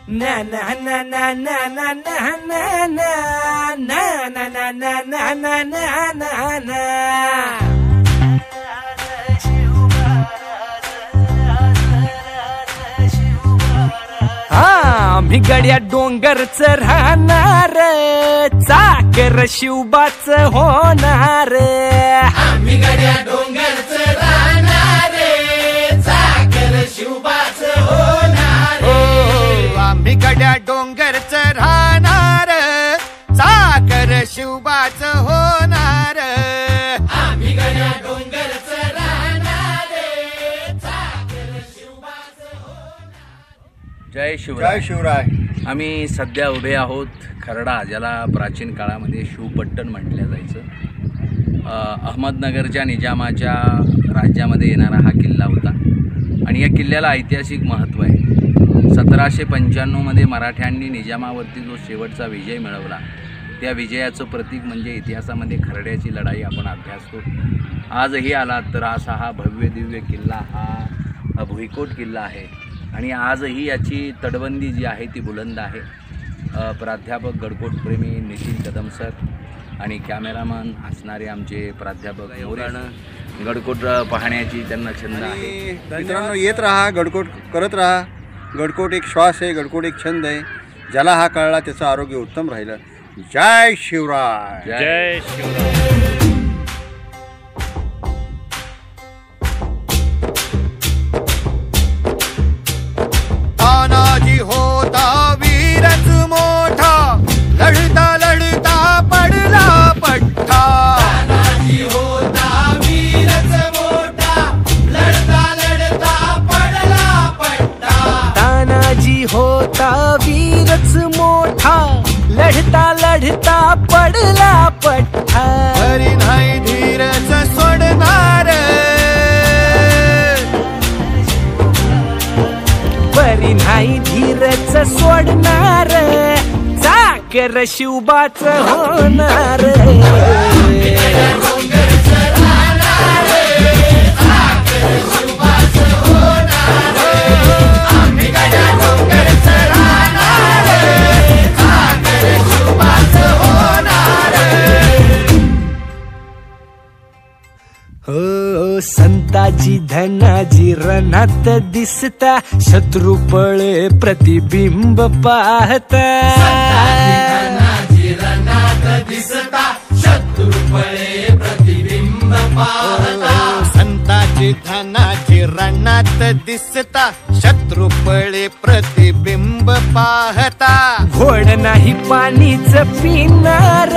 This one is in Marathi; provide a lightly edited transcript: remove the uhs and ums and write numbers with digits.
na na na na na na na na na na na na na na na na na. आम्ही गड्या डोंगरच राहणार, चाकर शिवबाच होणार. आम्ही गड्या डोंगरच राहणार, चाकर शिवबाच होणार. आम्ही गड्या डोंगरच राहणार, चाकर शिवबाच होणार. आम्ही गड्या डोंगरच राहणार, चाकर शिवबाच होणार. जय शिवराय. जय शिवराय. आम्ही सध्या उभे आहोत खर्डा, ज्याला प्राचीन काळामध्ये शिवपट्टण म्हटलं जायचं. अहमदनगरच्या निजामाच्या राज्यामध्ये येणारा हा किल्ला होता आणि या किल्ल्याला ऐतिहासिक महत्त्व आहे. 1795मध्ये मराठ्यांनी निजामावरती जो शेवटचा विजय मिळवला, त्या विजयाचं प्रतीक म्हणजे इतिहासामध्ये खर्ड्याची लढाई आपण अभ्यासतो. आजही आलात तर असा हा भव्य दिव्य किल्ला, हा भुईकोट किल्ला आहे आणि आजही याची तटबंदी जी आहे ती बुलंद आहे. प्राध्यापक गडकोटप्रेमी नितीन कदम सर आणि कॅमेरामन असणारे आमचे प्राध्यापक मोरेनं गडकोट पाहण्याची त्यांना छंद आहे. मित्रांनो, येत राहा, गडकोट करत राहा. गडकोट एक श्वास आहे, गडकोट एक छंद आहे. ज्याला हा कळला त्याचं आरोग्य उत्तम राहिलं. जय शिवराय. जय शिवराय. तानाजी होता वीरच मोठा, लढता लढता पडला पठ्ठा. तानाजी होता वीरच मोठा, लढता लढता पडला पट्टा. तानाजी होता वीरच मोठा, लढता लढता पडला पठ्ठा. तरी नाही धीरच सोडणार, परी नाही धीरच सोडणार, चाकर शिवबाच होणार. डोंगरच राहणार, चाकर शिवबाच होणार. आम्ही गड्या डोंगरच राहणार, चाकर शिवबाच होणार. हो संताजी धनाजी रणात दिसता, शत्रू पळे प्रतिबिंब पाहता. धनाजी रणात दिसता, शत्रू पळे प्रतिबिंब पाहता. संताची धनाची रणात दिसता, शत्रू पळे प्रतिबिंब पाहता. घोड नाही पाणीच पिणार,